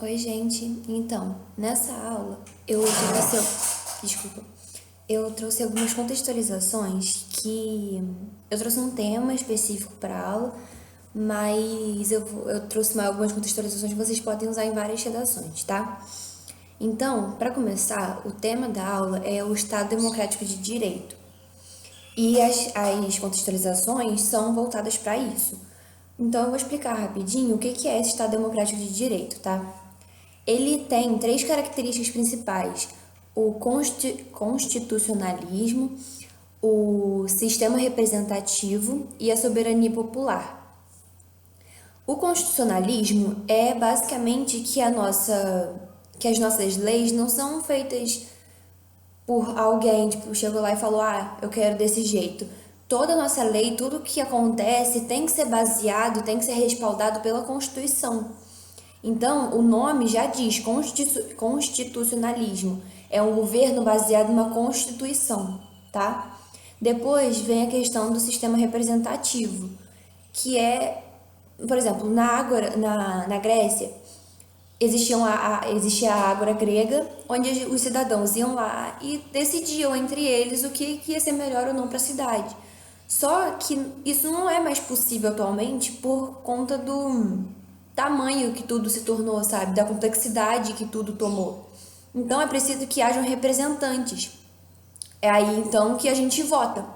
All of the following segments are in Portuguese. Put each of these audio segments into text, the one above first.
Oi, gente. Então, nessa aula eu trouxe algumas contextualizações que eu trouxe um tema específico para a aula, mas eu trouxe algumas contextualizações que vocês podem usar em várias redações, tá? Então, para começar, o tema da aula é o Estado Democrático de Direito. E as contextualizações são voltadas para isso. Então, eu vou explicar rapidinho o que é esse Estado Democrático de Direito, tá? Ele tem três características principais: o constitucionalismo, o sistema representativo e a soberania popular. O constitucionalismo é basicamente que as nossas leis não são feitas por alguém, tipo, chegou lá e falou, eu quero desse jeito. Toda a nossa lei, tudo que acontece tem que ser baseado, tem que ser respaldado pela Constituição. Então, o nome já diz constitucionalismo. É um governo baseado numa Constituição, tá? Depois vem a questão do sistema representativo, que é, por exemplo, na Grécia, existia a Ágora grega, onde os cidadãos iam lá e decidiam entre eles o que ia ser melhor ou não para a cidade. Só que isso não é mais possível atualmente por conta do tamanho que tudo se tornou, sabe? Da complexidade que tudo tomou. Então é preciso que hajam representantes. É aí então que a gente vota.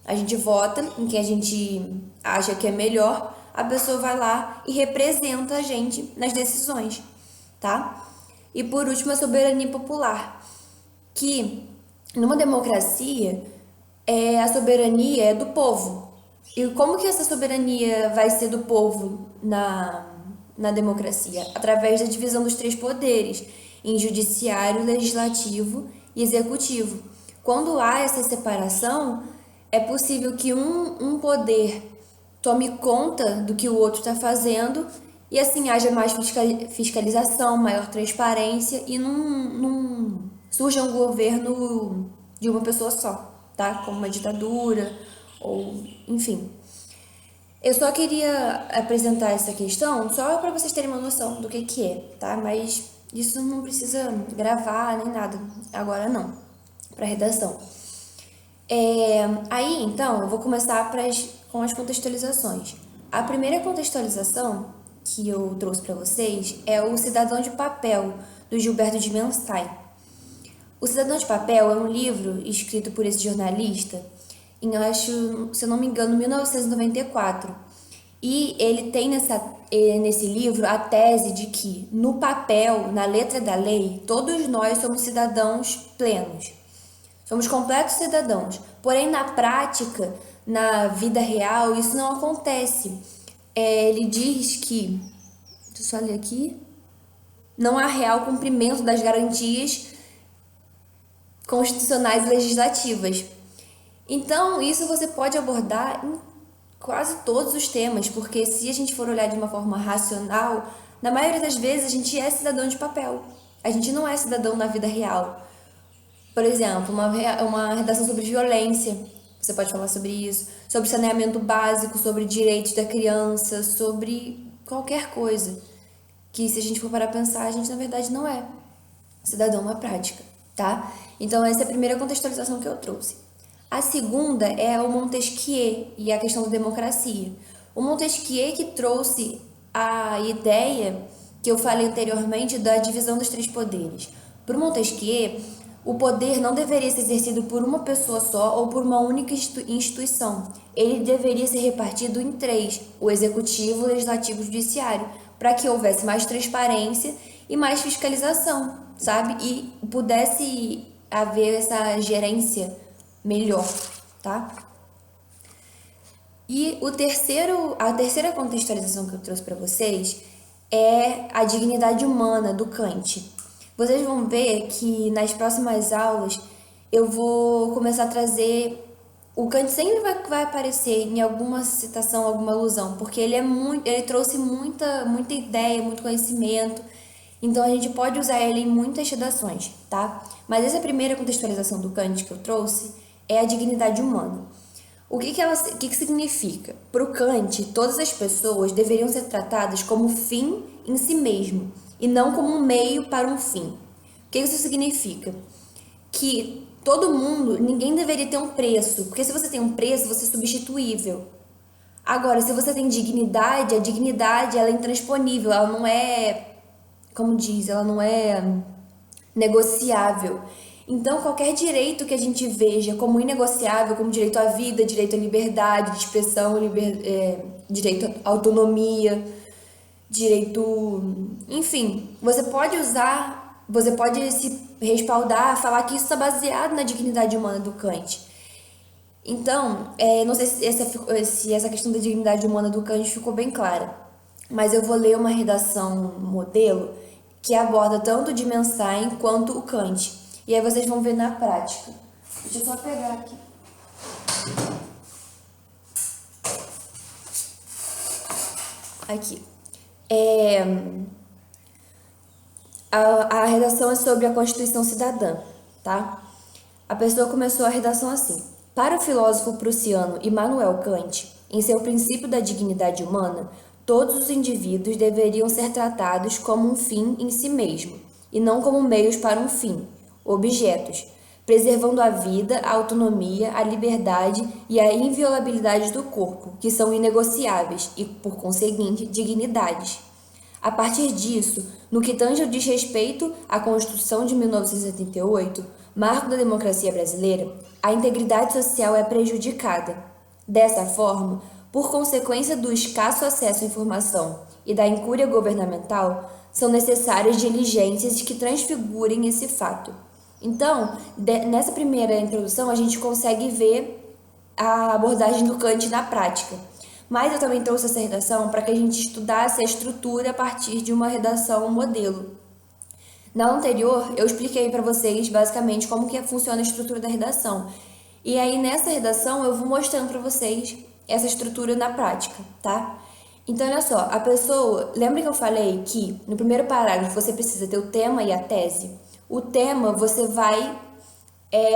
A gente vota em quem a gente acha que é melhor, a pessoa vai lá e representa a gente nas decisões, tá? E por último, a soberania popular, que numa democracia a soberania é do povo. E como que essa soberania vai ser do povo na democracia? Através da divisão dos três poderes, em judiciário, legislativo e executivo. Quando há essa separação, é possível que um poder tome conta do que o outro está fazendo e assim haja mais fiscalização, maior transparência e não surja um governo de uma pessoa só, tá? Como uma ditadura ou enfim. Eu só queria apresentar essa questão só para vocês terem uma noção do que é, tá? Mas isso não precisa gravar nem nada, agora não, para redação. Aí, então, eu vou começar com as contextualizações. A primeira contextualização que eu trouxe para vocês é o Cidadão de Papel, do Gilberto de Menstein. O Cidadão de Papel é um livro escrito por esse jornalista em, acho, se eu não me engano, 1994. E ele tem nesse livro a tese de que, no papel, na letra da lei, todos nós somos cidadãos plenos. Somos completos cidadãos. Porém, na prática, na vida real, isso não acontece. Ele diz que, deixa eu só ler aqui, não há real cumprimento das garantias constitucionais e legislativas. Então, isso você pode abordar em quase todos os temas, porque se a gente for olhar de uma forma racional, na maioria das vezes a gente é cidadão de papel. A gente não é cidadão na vida real. Por exemplo, uma redação sobre violência, você pode falar sobre isso, sobre saneamento básico, sobre direitos da criança, sobre qualquer coisa. Que se a gente for parar a pensar, a gente na verdade não é cidadão na prática, tá? Então essa é a primeira contextualização que eu trouxe. A segunda é o Montesquieu e a questão da democracia. O Montesquieu que trouxe a ideia que eu falei anteriormente da divisão dos três poderes. Para o Montesquieu, o poder não deveria ser exercido por uma pessoa só ou por uma única instituição. Ele deveria ser repartido em três: o executivo, o legislativo e o judiciário, para que houvesse mais transparência e mais fiscalização, sabe? E pudesse haver essa gerência melhor, tá? E a terceira contextualização que eu trouxe para vocês é a dignidade humana do Kant. Vocês vão ver que nas próximas aulas eu vou começar a trazer o Kant sempre vai aparecer em alguma citação, alguma alusão, porque ele trouxe muita ideia, muito conhecimento. Então a gente pode usar ele em muitas redações, tá? Mas essa primeira contextualização do Kant que eu trouxe é a dignidade humana. O que significa? Para o Kant, todas as pessoas deveriam ser tratadas como fim em si mesmo, e não como um meio para um fim. O que isso significa? Que todo mundo, ninguém deveria ter um preço, porque se você tem um preço, você é substituível. Agora, se você tem dignidade, a dignidade ela é intransponível, ela não é, como diz, ela não é negociável. Então, qualquer direito que a gente veja como inegociável, como direito à vida, direito à liberdade de expressão, direito à autonomia, direito, enfim, você pode se respaldar, falar que isso está baseado na dignidade humana do Kant. Então, não sei se essa questão da dignidade humana do Kant ficou bem clara, mas eu vou ler uma redação modelo que aborda tanto o Dimenstein quanto o Kant. E aí vocês vão ver na prática. Deixa eu só pegar aqui. Aqui. A redação é sobre a Constituição Cidadã, tá? A pessoa começou a redação assim. Para o filósofo prussiano Immanuel Kant, em seu princípio da dignidade humana, todos os indivíduos deveriam ser tratados como um fim em si mesmo, e não como meios para um fim, objetos, preservando a vida, a autonomia, a liberdade e a inviolabilidade do corpo, que são inegociáveis e, por conseguinte, dignidades. A partir disso, no que tange ao desrespeito à Constituição de 1988, marco da democracia brasileira, a integridade social é prejudicada. Dessa forma, por consequência do escasso acesso à informação e da incúria governamental, são necessárias diligências que transfigurem esse fato. Então, nessa primeira introdução, a gente consegue ver a abordagem do Kant na prática. Mas eu também trouxe essa redação para que a gente estudasse a estrutura a partir de uma redação modelo. Na anterior, eu expliquei para vocês basicamente como que funciona a estrutura da redação. E aí nessa redação eu vou mostrando para vocês essa estrutura na prática, tá? Então olha só, a pessoa, lembra que eu falei que no primeiro parágrafo você precisa ter o tema e a tese? O tema você vai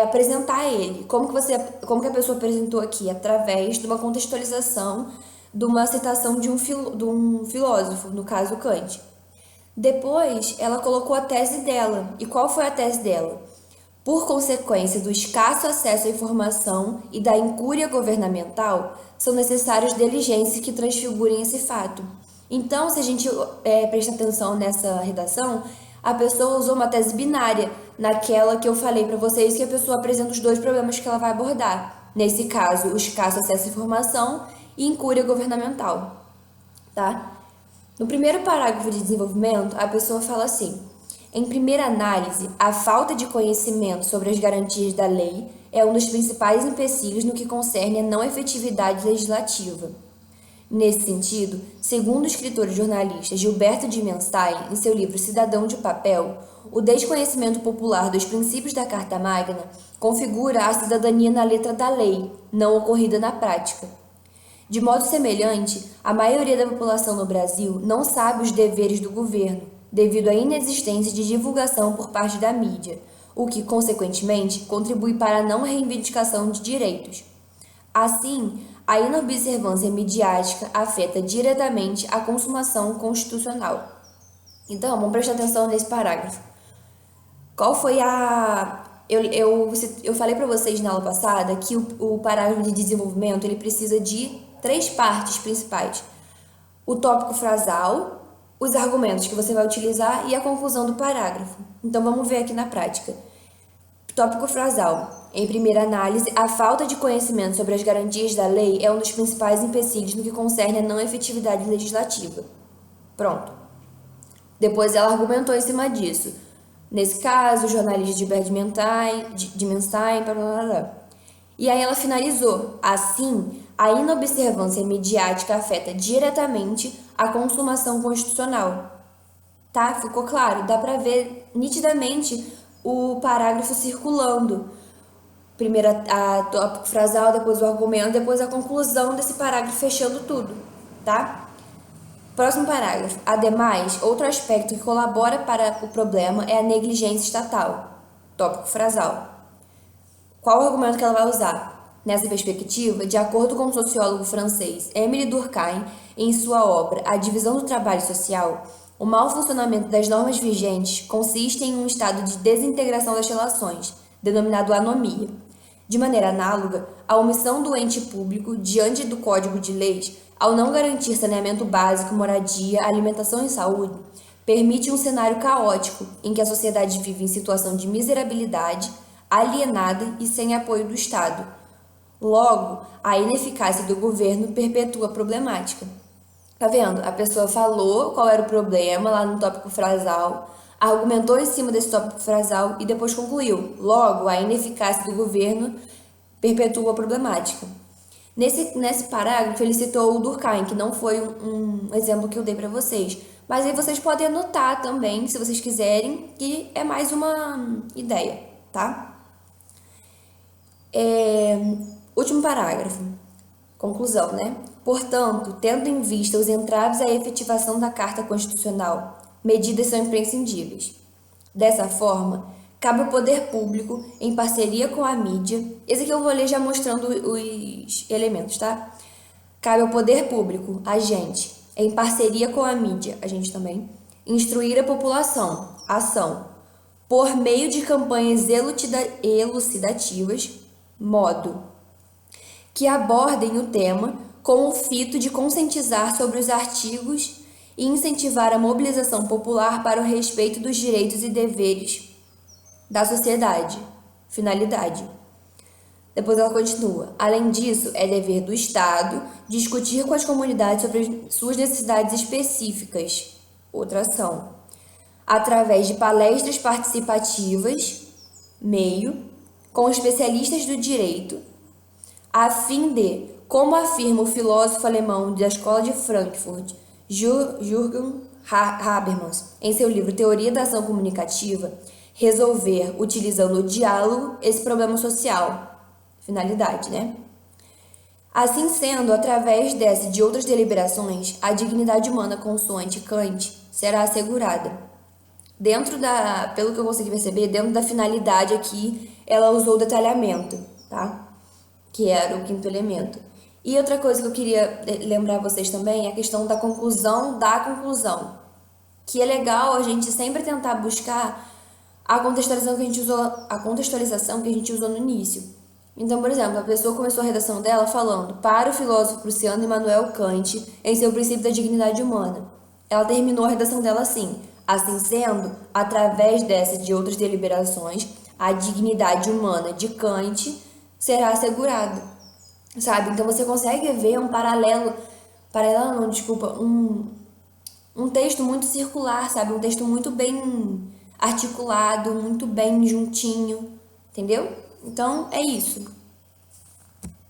apresentar ele. Como que a pessoa apresentou aqui? Através de uma contextualização de uma citação de um filósofo, no caso Kant. Depois, ela colocou a tese dela. E qual foi a tese dela? Por consequência do escasso acesso à informação e da incúria governamental, são necessárias diligências que transfigurem esse fato. Então, se a gente prestar atenção nessa redação, a pessoa usou uma tese binária, naquela que eu falei para vocês que a pessoa apresenta os dois problemas que ela vai abordar. Nesse caso, o escasso acesso à informação e incúria governamental, tá? No primeiro parágrafo de desenvolvimento, a pessoa fala assim: em primeira análise, a falta de conhecimento sobre as garantias da lei é um dos principais empecilhos no que concerne a não efetividade legislativa. Nesse sentido, segundo o escritor e jornalista Gilberto Dimenstein, em seu livro Cidadão de Papel, o desconhecimento popular dos princípios da Carta Magna configura a cidadania na letra da lei, não ocorrida na prática. De modo semelhante, a maioria da população no Brasil não sabe os deveres do governo, devido à inexistência de divulgação por parte da mídia, o que, consequentemente, contribui para a não reivindicação de direitos. Assim, a inobservância midiática afeta diretamente a consumação constitucional. Então, vamos prestar atenção nesse parágrafo. Qual foi a... Eu falei para vocês na aula passada que o parágrafo de desenvolvimento ele precisa de 3 partes principais. O tópico frasal, os argumentos que você vai utilizar e a conclusão do parágrafo. Então, vamos ver aqui na prática. Tópico frasal. Em primeira análise, a falta de conhecimento sobre as garantias da lei é um dos principais empecilhos no que concerne a não efetividade legislativa. Pronto. Depois ela argumentou em cima disso. Nesse caso, o jornalista Dimenstein, blá, blá, blá. E aí ela finalizou. Assim, a inobservância midiática afeta diretamente a consumação constitucional. Tá? Ficou claro? Dá pra ver nitidamente o parágrafo circulando. Primeiro a tópico frasal, depois o argumento, depois a conclusão desse parágrafo fechando tudo, tá? Próximo parágrafo. Ademais, outro aspecto que colabora para o problema é a negligência estatal. Tópico frasal. Qual o argumento que ela vai usar? Nessa perspectiva, de acordo com o sociólogo francês Émile Durkheim, em sua obra A Divisão do Trabalho Social, O mau funcionamento das normas vigentes consiste em um estado de desintegração das relações, denominado anomia. De maneira análoga, a omissão do ente público diante do Código de Leis, ao não garantir saneamento básico, moradia, alimentação e saúde, permite um cenário caótico em que a sociedade vive em situação de miserabilidade, alienada e sem apoio do Estado. Logo, a ineficácia do governo perpetua a problemática. Tá vendo? A pessoa falou qual era o problema lá no tópico frasal, argumentou em cima desse tópico frasal e depois concluiu. Logo, a ineficácia do governo perpetua a problemática. Nesse parágrafo, ele citou o Durkheim, que não foi um exemplo que eu dei para vocês. Mas aí vocês podem anotar também, se vocês quiserem, que é mais uma ideia, tá? Último parágrafo. Conclusão, né? Portanto, tendo em vista os entraves à efetivação da Carta Constitucional, medidas são imprescindíveis. Dessa forma, cabe ao poder público, em parceria com a mídia, esse aqui eu vou ler já mostrando os elementos, tá? Cabe ao poder público, a gente, em parceria com a mídia, a gente também, instruir a população, ação, por meio de campanhas elucidativas, modo, que abordem o tema com o fito de conscientizar sobre os artigos e incentivar a mobilização popular para o respeito dos direitos e deveres da sociedade. Finalidade. Depois ela continua. Além disso, é dever do Estado discutir com as comunidades sobre suas necessidades específicas. Outra ação. Através de palestras participativas, meio, com especialistas do direito, a fim de, como afirma o filósofo alemão da Escola de Frankfurt, Jürgen Habermas, em seu livro Teoria da Ação Comunicativa, resolver, utilizando o diálogo, esse problema social. Finalidade, né? Assim sendo, através dessa e de outras deliberações, a dignidade humana consoante Kant será assegurada. Pelo que eu consegui perceber, dentro da finalidade aqui, ela usou o detalhamento, tá? Que era o quinto elemento. E outra coisa que eu queria lembrar vocês também é a questão da conclusão da conclusão. Que é legal a gente sempre tentar buscar a contextualização que a gente usou no início. Então, por exemplo, a pessoa começou a redação dela falando para o filósofo prussiano Immanuel Kant em seu princípio da dignidade humana. Ela terminou a redação dela assim: assim sendo, através dessa e de outras deliberações, a dignidade humana de Kant será assegurada, sabe? Então você consegue ver um um texto muito circular, sabe? Um texto muito bem articulado, muito bem juntinho, entendeu? Então é isso.